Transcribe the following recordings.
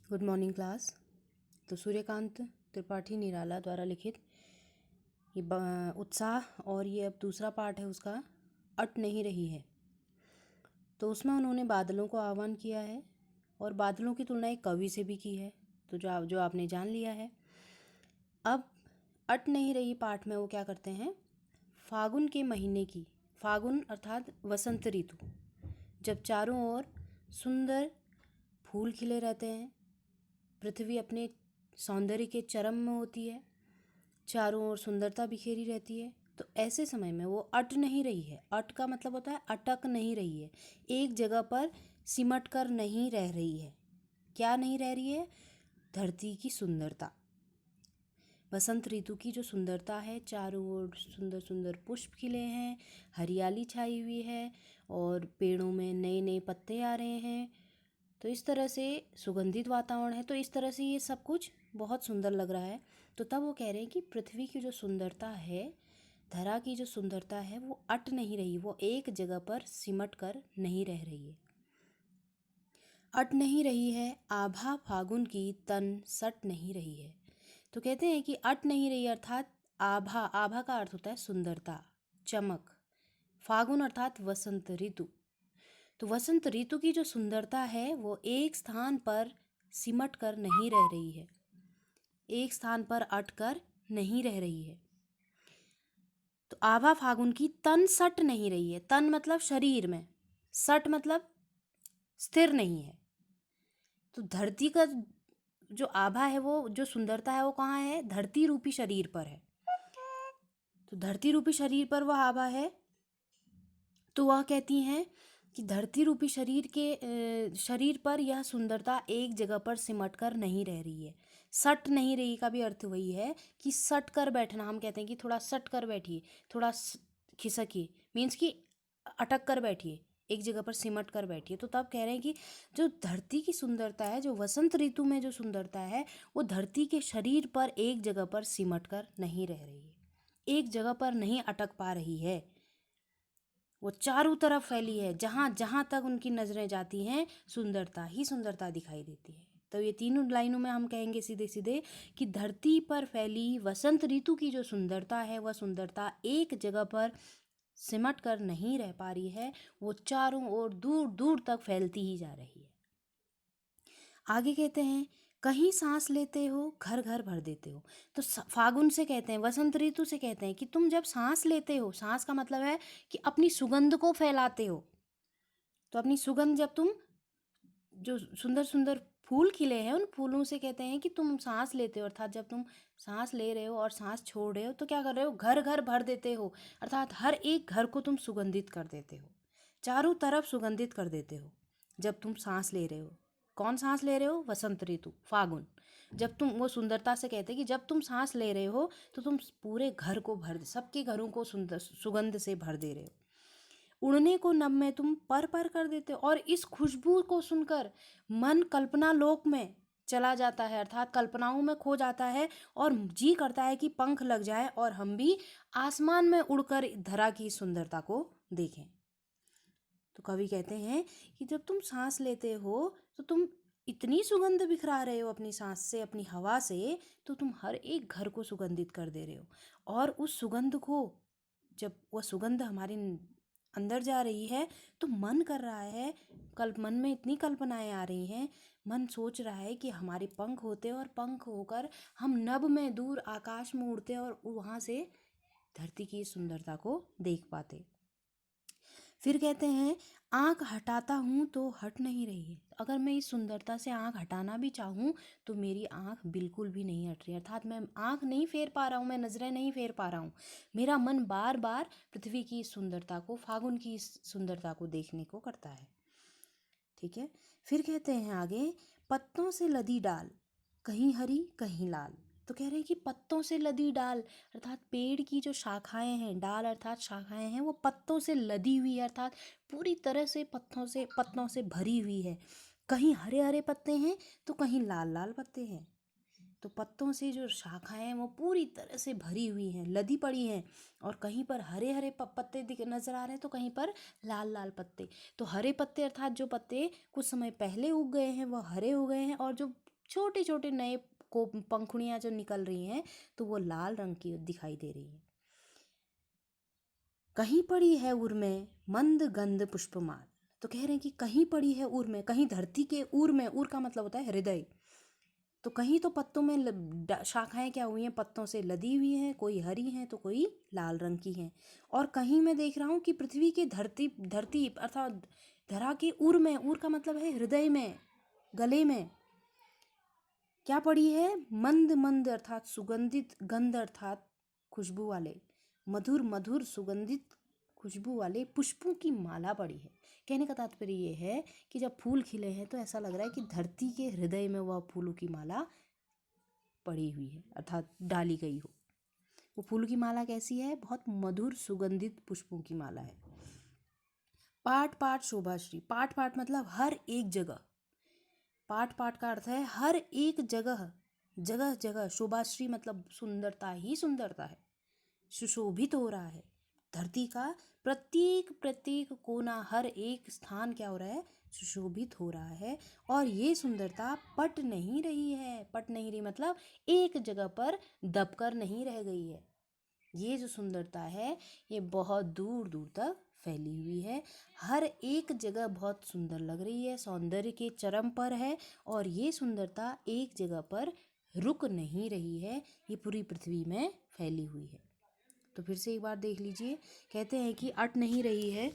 Good morning class. तो सूर्यकांत त्रिपाठी निराला द्वारा लिखित ये उत्साह और ये अब दूसरा पार्ट है उसका, अट नहीं रही है। तो उसमें उन्होंने बादलों को आह्वान किया है और बादलों की तुलना एक कवि से भी की है, तो जो आपने जान लिया है। अब अट नहीं रही पाठ में वो क्या करते हैं, फागुन के महीने की, फागुन अर्थात वसंत ऋतु, जब चारों ओर सुंदर फूल खिले रहते हैं, पृथ्वी अपने सौंदर्य के चरम में होती है, चारों ओर सुंदरता बिखेरी रहती है, तो ऐसे समय में वो अट नहीं रही है। अट का मतलब होता है अटक नहीं रही है, एक जगह पर सिमट कर नहीं रह रही है। क्या नहीं रह रही है? धरती की सुंदरता, बसंत ऋतु की जो सुंदरता है, चारों ओर सुंदर सुंदर पुष्प खिले हैं, हरियाली छाई हुई है और पेड़ों में नए नए पत्ते आ रहे हैं, तो इस तरह से सुगंधित वातावरण है, तो इस तरह से ये सब कुछ बहुत सुंदर लग रहा है। तो तब वो कह रहे हैं कि पृथ्वी की जो सुंदरता है, धरा की जो सुंदरता है, वो अट नहीं रही, वो एक जगह पर सिमट कर नहीं रह रही है। अट नहीं रही है आभा फागुन की, तन सट नहीं रही है। तो कहते हैं कि अट नहीं रही अर्थात आभा, आभा का अर्थ होता है सुंदरता, चमक, फागुन अर्थात वसंत ऋतु। तो वसंत ऋतु की जो सुंदरता है वो एक स्थान पर सिमट कर नहीं रह रही है, एक स्थान पर अट कर नहीं रह रही है। तो आभा फागुन की तन सट नहीं रही है, तन मतलब शरीर में, सट मतलब स्थिर नहीं है। तो धरती का जो आभा है, वो जो सुंदरता है, वो कहाँ है? धरती रूपी शरीर पर है। तो धरती रूपी शरीर पर वह आभा है। तो वह कहती हैं कि धरती रूपी शरीर पर यह सुंदरता एक जगह पर सिमट कर नहीं रह रही है। सट नहीं रही का भी अर्थ वही है कि सट कर बैठना, हम कहते हैं कि थोड़ा सट कर बैठिए, थोड़ा खिसकिए, मीन्स कि अटक कर बैठिए, एक जगह पर सिमट कर बैठिए। तो तब कह रहे हैं कि जो धरती की सुंदरता है, जो वसंत ऋतु में जो सुंदरता है, वो धरती के शरीर पर एक जगह पर सिमट कर नहीं रह रही है, एक जगह पर नहीं अटक पा रही है, वो चारों तरफ फैली है, जहाँ जहाँ तक उनकी नजरें जाती हैं सुंदरता ही सुंदरता दिखाई देती है। तो ये तीनों लाइनों में हम कहेंगे सीधे सीधे कि धरती पर फैली वसंत ऋतु की जो सुंदरता है, वह सुंदरता एक जगह पर सिमट कर नहीं रह पा रही है, वो चारों ओर दूर दूर तक फैलती ही जा रही है। आगे कहते हैं, कहीं सांस लेते हो घर घर भर देते हो। तो फागुन से कहते हैं, वसंत ऋतु से कहते हैं कि तुम जब सांस लेते हो, सांस का मतलब है कि अपनी सुगंध को फैलाते हो। तो अपनी सुगंध, जब तुम जो सुंदर सुंदर फूल खिले हैं, उन फूलों से कहते हैं कि तुम सांस लेते हो, अर्थात जब तुम सांस ले रहे हो और सांस छोड़ रहे हो, तो क्या कर रहे हो? घर घर भर देते हो, अर्थात हर एक घर को तुम सुगंधित कर देते हो, चारों तरफ सुगंधित कर देते हो जब तुम सांस ले रहे हो। कौन सांस ले रहे हो? वसंत ऋतु, फागुन। जब तुम, वो सुंदरता से कहते हैं कि जब तुम सांस ले रहे हो तो तुम पूरे घर को भर, सबके घरों को सुंदर सुगंध से भर दे रहे हो। उड़ने को नभ में तुम पर पर कर देते हो, और इस खुशबू को सुनकर मन कल्पना लोक में चला जाता है, अर्थात कल्पनाओं में खो जाता है और जी करता है कि पंख लग जाए और हम भी आसमान में उड़कर धरा की सुंदरता को देखें। तो कवि कहते हैं कि जब तुम सांस लेते हो तो तुम इतनी सुगंध बिखरा रहे हो अपनी सांस से, अपनी हवा से, तो तुम हर एक घर को सुगंधित कर दे रहे हो। और उस सुगंध को, जब वह सुगंध हमारे अंदर जा रही है, तो मन कर रहा है, मन में इतनी कल्पनाएं आ रही हैं, मन सोच रहा है कि हमारे पंख होते और पंख होकर हम नभ में दूर आकाश में उड़ते और वहाँ से धरती की सुंदरता को देख पाते। फिर कहते हैं, आँख हटाता हूँ तो हट नहीं रही है। अगर मैं इस सुंदरता से आँख हटाना भी चाहूँ तो मेरी आँख बिल्कुल भी नहीं हट रही, अर्थात मैं आँख नहीं फेर पा रहा हूँ, मैं नज़रें नहीं फेर पा रहा हूँ। मेरा मन बार बार पृथ्वी की इस सुंदरता को, फागुन की इस सुंदरता को देखने को करता है। ठीक है। फिर कहते हैं आगे, पत्तों से लदी डाल, कहीं हरी कहीं लाल। तो कह रहे हैं कि पत्तों से लदी डाल, अर्थात पेड़ की जो शाखाएं हैं, डाल अर्थात शाखाएं हैं, वो पत्तों से लदी हुई है, अर्थात पूरी तरह से पत्तों से भरी हुई है। कहीं हरे हरे पत्ते हैं तो कहीं लाल लाल पत्ते हैं। तो पत्तों से जो शाखाएं हैं वो पूरी तरह से भरी हुई हैं, लदी पड़ी हैं, और कहीं पर हरे हरे पत्ते नजर आ रहे हैं तो कहीं पर लाल लाल पत्ते। तो हरे पत्ते अर्थात जो पत्ते कुछ समय पहले उग गए हैं वह हरे हो गए हैं, और जो छोटे छोटे नए को पंखुड़ियाँ जो निकल रही हैं तो वो लाल रंग की दिखाई दे रही है। कहीं पड़ी है उर में मंद गंध पुष्पमाल। तो कह रहे हैं कि कहीं पड़ी है उर में, कहीं धरती के उर में, उर का मतलब होता है हृदय। तो कहीं तो पत्तों में शाखाएं क्या हुई हैं, पत्तों से लदी हुई हैं, कोई हरी हैं तो कोई लाल रंग की हैं। और कहीं मैं देख रहा हूँ कि पृथ्वी के धरती अर्थात धरा के उर में, उर का मतलब है हृदय में, गले में क्या पड़ी है, मंद मंद अर्थात सुगंधित, गंध अर्थात खुशबू वाले, मधुर मधुर सुगंधित खुशबू वाले पुष्पों की माला पड़ी है। कहने का तात्पर्य ये है कि जब फूल खिले हैं तो ऐसा लग रहा है कि धरती के हृदय में वह फूलों की माला पड़ी हुई है अर्थात डाली गई हो। वो फूलों की माला कैसी है, बहुत मधुर सुगंधित पुष्पों की माला है। पाट पाट शोभाश्री, पाट पाट मतलब हर एक जगह, पाट पाट का अर्थ है हर एक जगह, जगह जगह, शोभाश्री मतलब सुंदरता ही सुंदरता है, सुशोभित हो रहा है। धरती का प्रत्येक प्रत्येक कोना, हर एक स्थान क्या हो रहा है, सुशोभित हो रहा है। और ये सुंदरता पट नहीं रही है, पट नहीं रही मतलब एक जगह पर दबकर नहीं रह गई है। ये जो सुंदरता है ये बहुत दूर दूर तक फैली हुई है, हर एक जगह बहुत सुंदर लग रही है, सौंदर्य के चरम पर है। और ये सुंदरता एक जगह पर रुक नहीं रही है, ये पूरी पृथ्वी में फैली हुई है। तो फिर से एक बार देख लीजिए, कहते हैं कि अट नहीं रही है,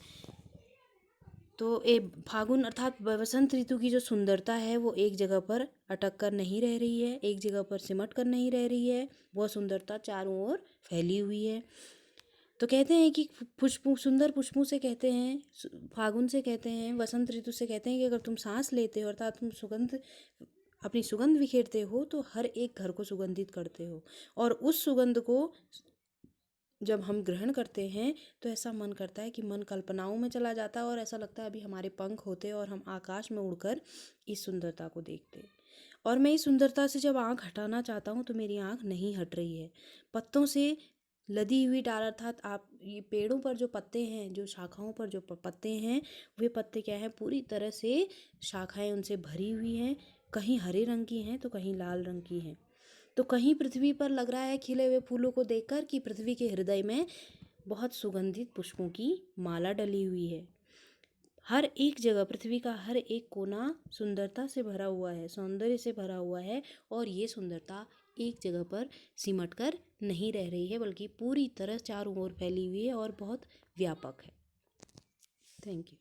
तो ये फागुन अर्थात वसंत ऋतु की जो सुंदरता है वो एक जगह पर अटक कर नहीं रह रही है, एक जगह पर सिमट कर नहीं रह रही है, वो सुंदरता चारों ओर फैली हुई है। तो कहते हैं कि पुष्पों, सुंदर पुष्पों से कहते हैं, फागुन से कहते हैं, वसंत ऋतु से कहते हैं कि अगर तुम सांस लेते हो अर्थात तुम सुगंध, अपनी सुगंध बिखेरते हो तो हर एक घर को सुगंधित करते हो। और उस सुगंध को जब हम ग्रहण करते हैं तो ऐसा मन करता है कि मन कल्पनाओं में चला जाता है और ऐसा लगता है अभी हमारे पंख होते और हम आकाश में उड़कर इस सुंदरता को देखते। और मैं इस सुंदरता से जब आँख हटाना चाहता हूँ तो मेरी आँख नहीं हट रही है। पत्तों से लदी हुई डाल अर्थात आप ये पेड़ों पर जो पत्ते हैं, जो शाखाओं पर जो पत्ते हैं, वे पत्ते क्या हैं, पूरी तरह से शाखाएं उनसे भरी हुई हैं, कहीं हरे रंग की हैं तो कहीं लाल रंग की हैं। तो कहीं पृथ्वी पर लग रहा है खिले हुए फूलों को देखकर कि पृथ्वी के हृदय में बहुत सुगंधित पुष्पों की माला डली हुई है। हर एक जगह, पृथ्वी का हर एक कोना सुंदरता से भरा हुआ है, सौंदर्य से भरा हुआ है। और ये सुंदरता एक जगह पर सिमट कर नहीं रह रही है, बल्कि पूरी तरह चारों ओर फैली हुई है और बहुत व्यापक है। Thank you.